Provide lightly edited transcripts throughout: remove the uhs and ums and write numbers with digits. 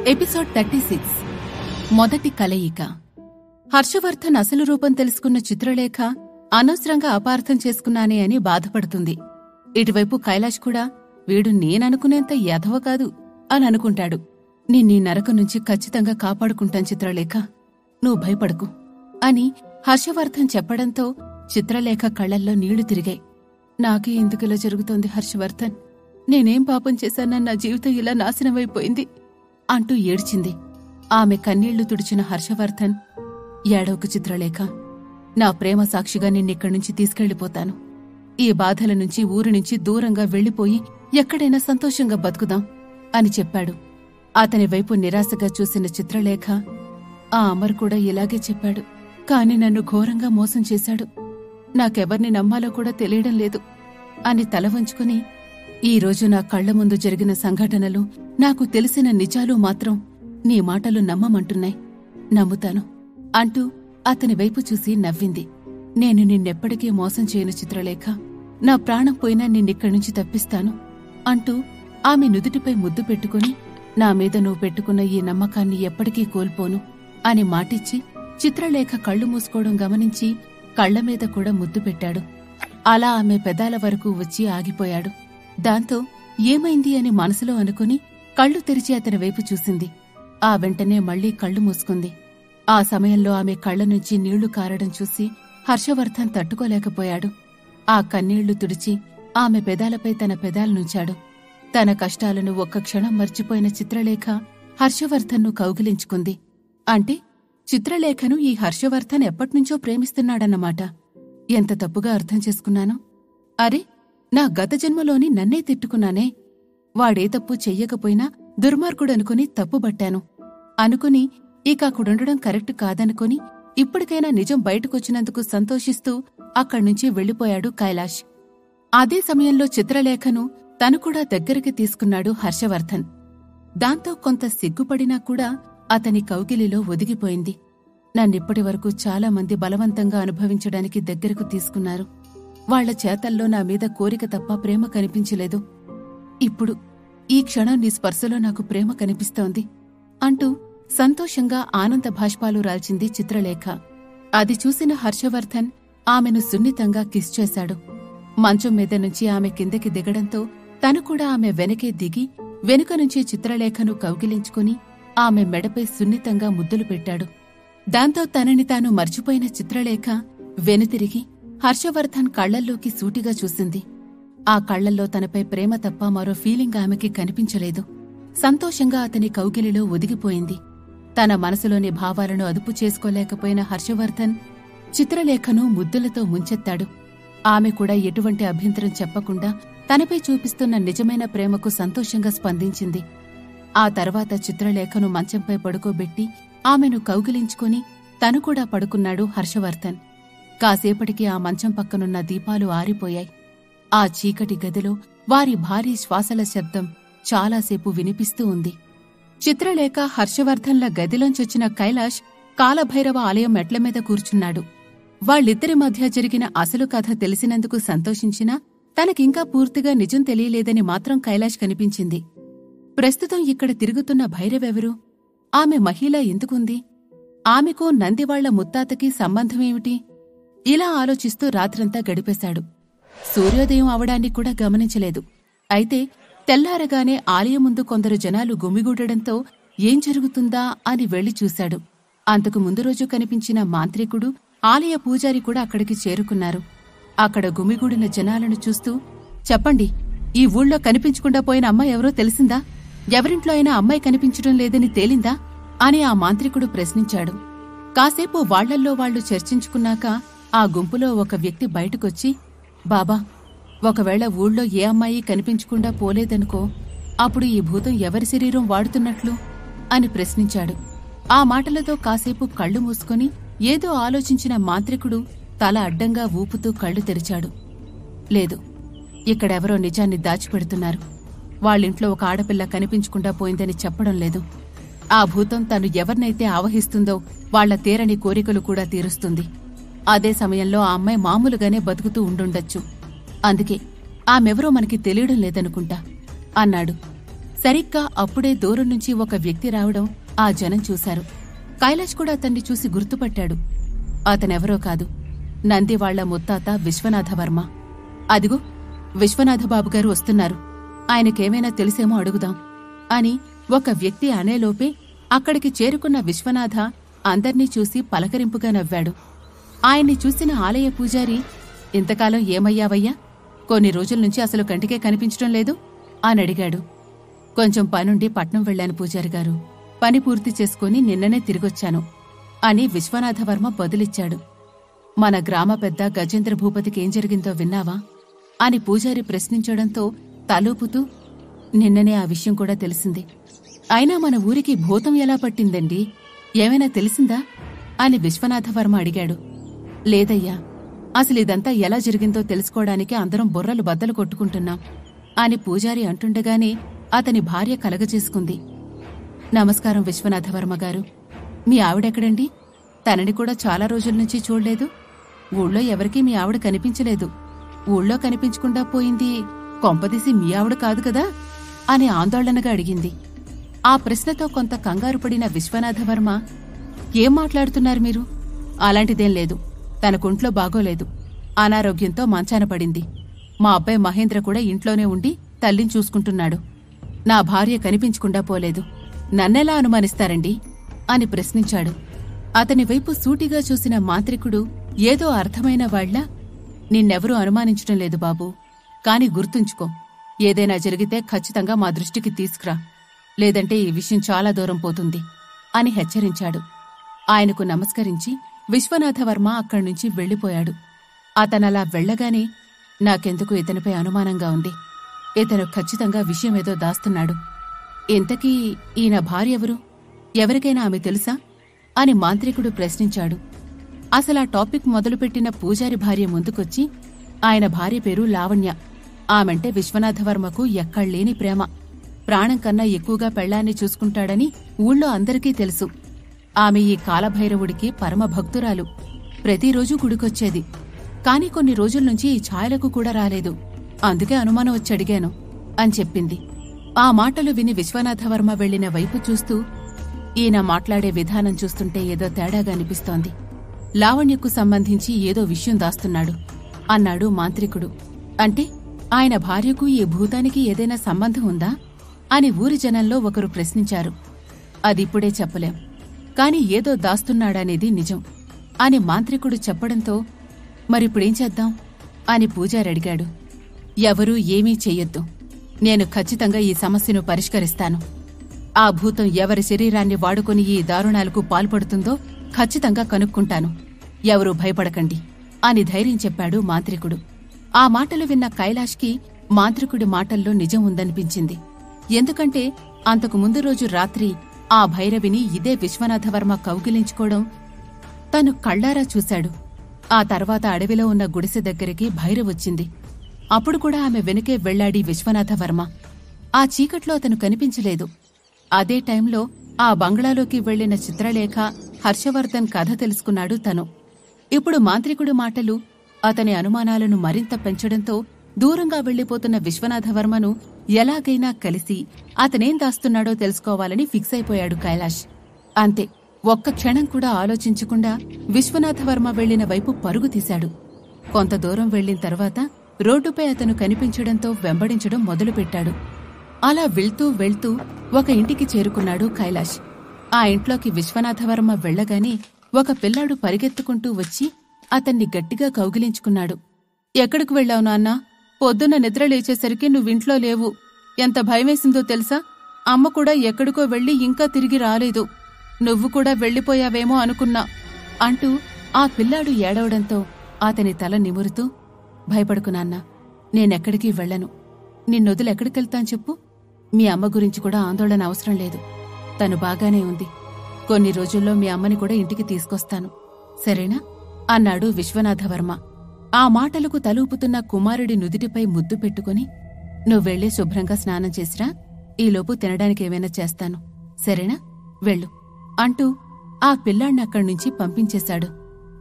Episode 36 మొదటి కలయిక. హర్షవర్ధన్ అసలు రూపం తెలుసుకున్న చిత్రలేఖ అనవసరంగా అపార్థం చేసుకున్నానే అని బాధపడుతుంది. ఇటువైపు కైలాష్ కూడా వీడు నేననుకునేంత యధవ కాదు అని అనుకుంటాడు. నిన్నీ నరకం నుంచి ఖచ్చితంగా కాపాడుకుంటాం చిత్రలేఖ, నువ్వు భయపడకు అని హర్షవర్ధన్ చెప్పడంతో చిత్రలేఖ కళ్లల్లో నీళ్లు తిరిగాయి. నాకే ఎందుకిలా జరుగుతోంది హర్షవర్ధన్, నేనేం పాపం చేశానని నా జీవితం ఇలా నాశనమైపోయింది అంటూ ఏడ్చింది. ఆమె కన్నీళ్లు తుడిచిన హర్షవర్ధన్, ఏడవకు చిత్రలేఖ, నా ప్రేమ సాక్షిగా నిన్నిక్కడ్నుంచి తీసుకెళ్లిపోతాను. ఈ బాధల నుంచి ఊరి నుంచి దూరంగా వెళ్లిపోయి ఎక్కడైనా సంతోషంగా బతుకుదాం అని చెప్పాడు. అతని వైపు నిరాశగా చూసిన చిత్రలేఖ, ఆ అమర్ కూడా ఇలాగే చెప్పాడు, కాని నన్ను ఘోరంగా మోసం చేశాడు. నాకెవర్ని నమ్మాలో కూడా తెలియడం లేదు అని తల వంచుకుని, ఈరోజు నా కళ్ల ముందు జరిగిన సంఘటనలు, నాకు తెలిసిన నిజాలు మాత్రం నీ మాటలు నమ్మమంటున్నాయి, నమ్ముతాను అంటూ అతని వైపు చూసి నవ్వింది. నేను నిన్నెప్పటికీ మోసం చేయను చిత్రలేఖ, నా ప్రాణం పోయినా నిన్నిక్కడ్నుంచి తప్పిస్తాను అంటూ ఆమె నుదుటిపై ముద్దు పెట్టుకుని, నా మీద నువ్వు పెట్టుకున్న ఈ నమ్మకాన్ని ఎప్పటికీ కోల్పోను అని మాటిచ్చి చిత్రలేఖ కళ్లు మూసుకోవడం గమనించి కళ్లమీద కూడా ముద్దు పెట్టాడు. అలా ఆమె పెదాల వరకు వచ్చి ఆగిపోయాడు. దాంతో ఏమైంది అని మనసులో అనుకుని కళ్లు తెరిచి అతని వైపు చూసింది. ఆ వెంటనే మళ్లీ కళ్లు మూసుకుంది. ఆ సమయంలో ఆమె కళ్ల నుంచి నీళ్లు కారడం చూసి హర్షవర్ధన్ తట్టుకోలేకపోయాడు. ఆ కన్నీళ్లు తుడిచి ఆమె పెదాలపై తన పెదాలనుంచాడు. తన కష్టాలను ఒక్క క్షణం మర్చిపోయిన చిత్రలేఖ హర్షవర్ధన్ను కౌగిలించుకుంది. అంటే చిత్రలేఖను ఈ హర్షవర్ధన్ ఎప్పట్నుంచో ప్రేమిస్తున్నాడన్నమాట. ఎంత తప్పుగా అర్థం చేసుకున్నాను. అరే, నా గత జన్మలోని నన్నే తిట్టుకున్నానే. వాడే తప్పు చెయ్యకపోయినా దుర్మార్గుడనుకుని తప్పుబట్టాను అనుకుని ఇక అక్కడుండడం కరెక్ట్ కాదనుకుని ఇప్పటికైనా నిజం బయటకొచ్చినందుకు సంతోషిస్తూ అక్కడ్నుంచి వెళ్లిపోయాడు కైలాష్. అదే సమయంలో చిత్రలేఖను తను కూడా దగ్గరికి తీసుకున్నాడు హర్షవర్ధన్. దాంతో కొంత సిగ్గుపడినా కూడా అతని కౌగిలిలో ఒదిగిపోయింది. నన్నిప్పటి వరకు చాలామంది బలవంతంగా అనుభవించడానికి దగ్గరకు తీసుకున్నారు. వాళ్ల చేతల్లో నా మీద కోరిక తప్ప ప్రేమ కనిపించలేదు. ఇప్పుడు ఈ క్షణం నీ స్పర్శలో నాకు ప్రేమ కనిపిస్తోంది అంటూ సంతోషంగా ఆనంద భాష్పాలు రాల్చింది చిత్రలేఖ. అది చూసిన హర్షవర్ధన్ ఆమెను సున్నితంగా కిస్ చేశాడు. మంచం మీద నుంచి ఆమె కిందకి దిగడంతో తను కూడా ఆమె వెనకే దిగి వెనుక నుంచి చిత్రలేఖను కౌగిలించుకుని ఆమె మెడపై సున్నితంగా ముద్దులు పెట్టాడు. దాంతో తనని తాను మర్చిపోయిన చిత్రలేఖ వెనుతిరిగి హర్షవర్ధన్ కళ్లల్లోకి సూటిగా చూసింది. ఆ కళ్లల్లో తనపై ప్రేమ తప్ప మరో ఫీలింగ్ ఆమెకి కనిపించలేదు. సంతోషంగా అతని కౌగిలిలో ఒదిగిపోయింది. తన మనసులోని భావాలను అదుపు చేసుకోలేకపోయిన హర్షవర్ధన్ చిత్రలేఖను ముద్దులతో ముంచెత్తాడు. ఆమె కూడా ఎటువంటి అభ్యంతరం చెప్పకుండా తనపై చూపిస్తున్న నిజమైన ప్రేమకు సంతోషంగా స్పందించింది. ఆ తర్వాత చిత్రలేఖను మంచంపై పడుకోబెట్టి ఆమెను కౌగిలించుకుని తను కూడా పడుకున్నాడు హర్షవర్ధన్. కాసేపటికి ఆ మంచం పక్కనున్న దీపాలు ఆరిపోయాయి. ఆ చీకటి గదిలో వారి భారీ శ్వాసల శబ్దం చాలాసేపు వినిపిస్తూ ఉంది. చిత్రలేఖ హర్షవర్ధన్ల గదిలోంచొచ్చిన కైలాష్ కాలభైరవ ఆలయం మెట్లమీద కూర్చున్నాడు. వాళ్ళిద్దరి మధ్య జరిగిన అసలు కథ తెలిసినందుకు సంతోషించినా తనకింకా పూర్తిగా నిజం తెలియలేదని మాత్రం కైలాష్ కనిపించింది. ప్రస్తుతం ఇక్కడ తిరుగుతున్న భైరవెవరు? ఆమె మహిళ ఎందుకుంది? ఆమెకు నందివాళ్ల ముత్తాతకి సంబంధమేమిటి? ఇలా ఆలోచిస్తూ రాత్రంతా గడిపేశాడు. సూర్యోదయం అవడాన్ని కూడా గమనించలేదు. అయితే తెల్లారగానే ఆలయం ముందు కొందరు జనాలు గుమిగూడడంతో ఏం జరుగుతుందా అని వెళ్లి చూశాడు. అంతకు ముందు రోజు కనిపించిన మాంత్రికుడు, ఆలయ పూజారి కూడా అక్కడికి చేరుకున్నారు. అక్కడ గుమిగూడిన జనాలను చూస్తూ, చెప్పండి, ఈ ఊళ్ళో కనిపించకుండా పోయిన అమ్మాయి ఎవరో తెలిసిందా? ఎవరింట్లో అయినా అమ్మాయి కనిపించడం లేదని తేలిందా అని ఆ మాంత్రికుడు ప్రశ్నించాడు. కాసేపు వాళ్లల్లో వాళ్లు చర్చించుకున్నాక ఆ గుంపులో ఒక వ్యక్తి బయటకొచ్చి, బాబా, ఒకవేళ ఊళ్ళో ఏ అమ్మాయి కనిపించకుండా పోలేదనుకో, అప్పుడు ఈ భూతం ఎవరి శరీరం వాడుతున్నట్లు అని ప్రశ్నించాడు. ఆ మాటలతో కాసేపు కళ్లు మూసుకుని ఏదో ఆలోచించిన మాంత్రికుడు తల అడ్డంగా ఊపుతూ కళ్లు తెరిచాడు. లేదు, ఇక్కడెవరో నిజాన్ని దాచిపెడుతున్నారు. వాళ్ళింట్లో ఒక ఆడపిల్ల కనిపించకుండా పోయిందని చెప్పడం లేదు. ఆ భూతం తను ఎవరినైతే ఆవహిస్తుందో వాళ్ల తీరని కోరికలు కూడా తీరుస్తుంది. అదే సమయంలో ఆ అమ్మాయి మామూలుగానే బతుకుతూ ఉండుండొచ్చు. అందుకే ఆమెవరో మనకి తెలియడం లేదనుకుంటా అన్నాడు. సరిగ్గా అప్పుడే దూరం నుంచి ఒక వ్యక్తి రావడం ఆ జనం చూశారు. కైలాష్ కూడా అతన్ని చూసి గుర్తుపట్టాడు. అతనెవరో కాదు, నందివాళ్ల ముత్తాత విశ్వనాథవర్మ. అదిగో విశ్వనాథబాబుగారు వస్తున్నారు, ఆయనకేమైనా తెలిసేమో అడుగుదాం అని ఒక వ్యక్తి అనేలోపే అక్కడికి చేరుకున్న విశ్వనాథ అందర్నీ చూసి పలకరింపుగా నవ్వాడు. ఆయన్ని చూసిన ఆలయ పూజారి, ఇంతకాలం ఏమయ్యావయ్యా? కొన్ని రోజుల్నుంచి అసలు కంటికే కనిపించడం లేదు అని అడిగాడు. కొంచెం పనుండి పట్నం వెళ్లాను పూజారిగారు, పని పూర్తి చేసుకుని నిన్ననే తిరిగొచ్చాను అని విశ్వనాథవర్మ బదులిచ్చాడు. మన గ్రామ పెద్ద గజేంద్ర భూపతికి ఏం జరిగిందో విన్నావా అని పూజారి ప్రశ్నించడంతో తలూపుతూ, నిన్ననే ఆ విషయం కూడా తెలిసింది. అయినా మన ఊరికి భూతం ఎలా పట్టిందండి, ఏమైనా తెలిసిందా అని విశ్వనాథవర్మ అడిగాడు. లేదయ్యా, అసలిదంతా ఎలా జరిగిందో తెలుసుకోవడానికి అందరం బుర్రలు బద్దలు కొట్టుకుంటున్నాం అని పూజారి అంటుండగానే అతని భార్య కలగజేసుకుంది. నమస్కారం విశ్వనాథవర్మగారు, మీ ఆవిడెక్కడండి? తనని కూడా చాలా రోజుల్నుంచి చూడలేదు. ఊళ్ళో ఎవరికీ మీ ఆవిడ కనిపించలేదు. ఊళ్ళో కనిపించకుండా పోయింది కొంపదీసి మీ ఆవిడ కాదు కదా అని ఆందోళనగా అడిగింది. ఆ ప్రశ్నతో కొంత కంగారుపడిన విశ్వనాథవర్మ, ఏం మాట్లాడుతున్నారు మీరు? అలాంటిదేం లేదు, తనకుంట్లో బాగోలేదు, అనారోగ్యంతో మంచాన పడింది. మా అబ్బాయి మహేంద్ర కూడా ఇంట్లోనే ఉండి తల్లిని చూసుకుంటున్నాడు. నా భార్య కనిపించకుండా పోలేదు, నన్నెలా అనుమానిస్తారండి అని ప్రశ్నించాడు. అతని వైపు సూటిగా చూసిన మాంత్రికుడు ఏదో అర్థమైన వాళ్ల, నిన్నెవరూ అనుమానించటం లేదు బాబూ, కాని గుర్తుంచుకో, ఏదైనా జరిగితే ఖచ్చితంగా మా దృష్టికి తీసుకురా, లేదంటే ఈ విషయం చాలా దూరం పోతుంది అని హెచ్చరించాడు. ఆయనకు నమస్కరించి విశ్వనాథవర్మ అక్కడ్నుంచి వెళ్లిపోయాడు. అతనలా వెళ్లగానే, నాకెందుకు ఇతనిపై అనుమానంగా ఉంది, ఇతను ఖచ్చితంగా విషయమేదో దాస్తున్నాడు. ఇంతకీ ఈయన భార్య ఎవరు? ఎవరికైనా ఆమె తెలుసా అని మాంత్రికుడు ప్రశ్నించాడు. అసలా టాపిక్ మొదలుపెట్టిన పూజారి భార్య ముందుకొచ్చి, ఆయన భార్య పేరు లావణ్య, ఆమెంటే విశ్వనాథవర్మకు ఎక్కడ్లేని ప్రేమ, ప్రాణం కన్నా ఎక్కువగా పెళ్లాన్ని చూసుకుంటాడని ఊళ్ళో అందరికీ తెలుసు. ఆమె ఈ కాలభైరవుడికి పరమ భక్తురాలు, ప్రతిరోజూ గుడికొచ్చేది. కాని కొన్ని రోజుల్నుంచి ఈ ఛాయలకు కూడా రాలేదు, అందుకే అనుమానం వచ్చడిగాను అని చెప్పింది. ఆ మాటలు విని విశ్వనాథవర్మ వెళ్లిన వైపు చూస్తూ, ఈయన మాట్లాడే విధానం చూస్తుంటే ఏదో తేడాగా అనిపిస్తోంది, లావణ్యకు సంబంధించి ఏదో విషయం దాస్తున్నాడు అన్నాడు మాంత్రికుడు. అంటే ఆయన భార్యకు ఈ భూతానికి ఏదైనా సంబంధం ఉందా అని ఊరి జనంలో ఒకరు ప్రశ్నించారు. అదిప్పుడే చెప్పలేం, కాని ఏదో దాస్తున్నాడనేది నిజం అని మాంత్రికుడు చెప్పడంతో, మరిప్పుడేం చేద్దాం అని పూజారడిగాడు. ఎవరూ ఏమీ చెయ్యొద్దు, నేను ఖచ్చితంగా ఈ సమస్యను పరిష్కరిస్తాను. ఆ భూతం ఎవరి శరీరాన్ని వాడుకుని ఈ దారుణాలకు పాల్పడుతుందో ఖచ్చితంగా కనుక్కుంటాను, ఎవరూ భయపడకండి అని ధైర్యం చెప్పాడు మాంత్రికుడు. ఆ మాటలు విన్న కైలాష్కి మాంత్రికుడి మాటల్లో నిజం ఉందనిపించింది. ఎందుకంటే అంతకు ముందు రోజు రాత్రి ఆ భైరవిని ఇదే విశ్వనాథవర్మ కౌగిలించుకోవడం తను కళ్లారా చూశాడు. ఆ తర్వాత అడవిలో ఉన్న గుడిసె దగ్గరికి భైరవొచ్చింది. అప్పుడు కూడా ఆమె వెనుకే వెళ్లాడి విశ్వనాథవర్మ. ఆ చీకట్లో అతను కనిపించలేదు. అదే టైంలో ఆ బంగ్లాలోకి వెళ్లిన చిత్రలేఖ, హర్షవర్ధన్ కథ తెలుసుకున్నాడు తను. ఇప్పుడు మాంత్రికుడి మాటలు అతని అనుమానాలను మరింత పెంచడంతో దూరంగా వెళ్లిపోతున్న విశ్వనాథవర్మను ఎలాగైనా కలిసి అతనేం దాస్తున్నాడో తెలుసుకోవాలని ఫిక్స్ అయిపోయాడు కైలాష్. అంతే, ఒక్క క్షణం కూడా ఆలోచించకుండా విశ్వనాథవర్మ వెళ్లిన వైపు పరుగు తీశాడు. కొంత దూరం వెళ్లిన తర్వాత రోడ్డుపై అతను కనిపించడంతో వెంబడించడం మొదలుపెట్టాడు. అలా వెళ్తూ వెళ్తూ ఒక ఇంటికి చేరుకున్నాడు కైలాష్. ఆ ఇంట్లోకి విశ్వనాథవర్మ వెళ్లగానే ఒక పిల్లాడు పరిగెత్తుకుంటూ వచ్చి అతన్ని గట్టిగా కౌగిలించుకున్నాడు. ఎక్కడికి వెళ్లావు నాన్నా? పొద్దున్న నిద్ర లేచేసరికి నువ్వింట్లో లేవు. ఎంత భయమేసిందో తెలుసా? అమ్మ కూడా ఎక్కడికో వెళ్లి ఇంకా తిరిగి రాలేదు. నువ్వు కూడా వెళ్లిపోయావేమో అనుకున్నా అంటూ ఆ పిల్లాడు ఏడవడంతో అతని తల నిమురుతూ, భయపడుకు నాన్నా, నేనెక్కడికి వెళ్లను. నిన్నొదిలెక్కడికెళ్తాను చెప్పు? మీ అమ్మ గురించి కూడా ఆందోళన అవసరం లేదు. తను బాగానే ఉంది. కొన్ని రోజుల్లో మీ అమ్మని కూడా ఇంటికి తీసుకొస్తాను, సరేనా అన్నాడు విశ్వనాథవర్మ. ఆ మాటలకు తలూపుతున్న కుమారుడి నుదిటిపై ముద్దు పెట్టుకుని, నువ్వెళ్ళి శుభ్రంగా స్నానం చేసిరా, ఈలోపు తినడానికేమైనా చేస్తాను, సరేనా, వెళ్ళు అంటూ ఆ పిల్లాణ్ణక్కడ్నుంచి పంపించేశాడు.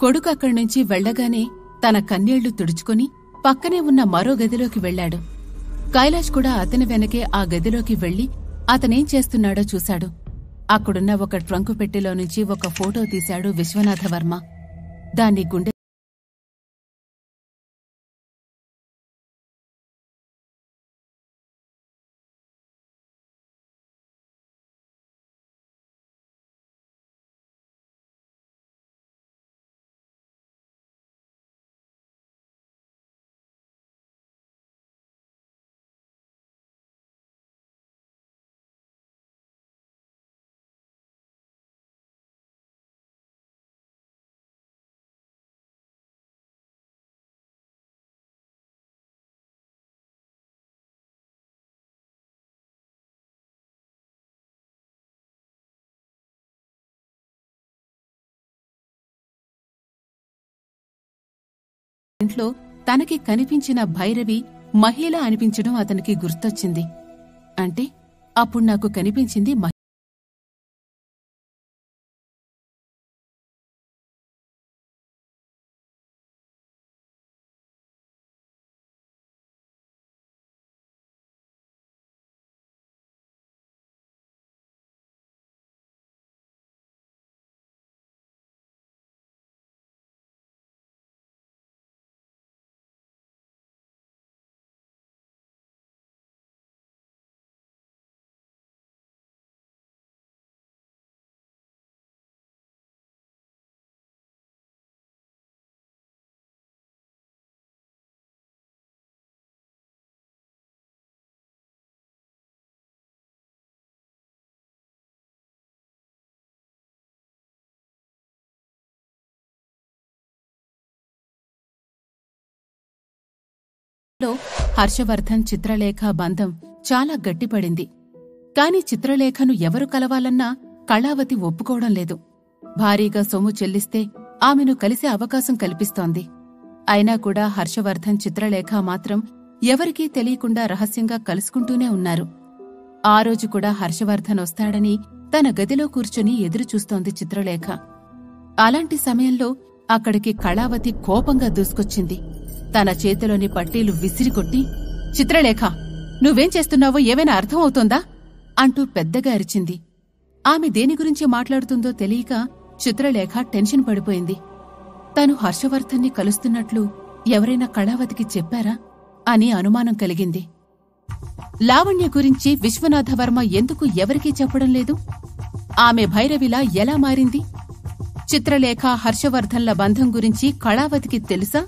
కొడుకు అక్కడ్నుంచి వెళ్లగానే తన కన్నీళ్లు తుడుచుకుని పక్కనే ఉన్న మరో గదిలోకి వెళ్లాడు. కైలాష్ కూడా అతని వెనకే ఆ గదిలోకి వెళ్లి అతనేం చేస్తున్నాడో చూశాడు. అక్కడున్న ఒక ట్రంకు పెట్టెలో నుంచి ఒక ఫోటో తీశాడు విశ్వనాథవర్మ. దాన్ని గుండె ఇంట్లో తనకి కనిపించిన భైరవి మహిళ అనిపించడం అతనికి గుర్తొచ్చింది. అంటే అప్పుడు నాకు కనిపించింది లో హర్షవర్ధన్ చిత్రలేఖ బంధం చాలా గట్టిపడింది. కాని చిత్రలేఖను ఎవరు కలవాలన్నా కళావతి ఒప్పుకోవడం లేదు. భారీగా సొమ్ము చెల్లిస్తే ఆమెను కలిసే అవకాశం కల్పిస్తోంది. అయినా కూడా హర్షవర్ధన్ చిత్రలేఖ మాత్రం ఎవరికీ తెలియకుండా రహస్యంగా కలుసుకుంటూనే ఉన్నారు. ఆ రోజు కూడా హర్షవర్ధన్ వస్తాడని తన గదిలో కూర్చుని ఎదురుచూస్తోంది చిత్రలేఖ. అలాంటి సమయంలో అక్కడికి కళావతి కోపంగా దూసుకొచ్చింది. తన చేతిలోని పట్టీలు విసిరికొట్టి, చిత్రలేఖ, నువ్వేం చేస్తున్నావో ఏమైనా అర్థం అవుతోందా అంటూ పెద్దగా అరిచింది. ఆమె దేని గురించి మాట్లాడుతుందో తెలియక చిత్రలేఖ టెన్షన్ పడిపోయింది. తను హర్షవర్ధన్ని కలుస్తున్నట్లు ఎవరైనా కళావతికి చెప్పారా అని అనుమానం కలిగింది. లావణ్య గురించి విశ్వనాథవర్మ ఎందుకు ఎవరికీ చెప్పడం లేదు? ఆమె భైరవిలా ఎలా మారింది? చిత్రలేఖ హర్షవర్ధన్ల బంధం గురించి కళావతికి తెలుసా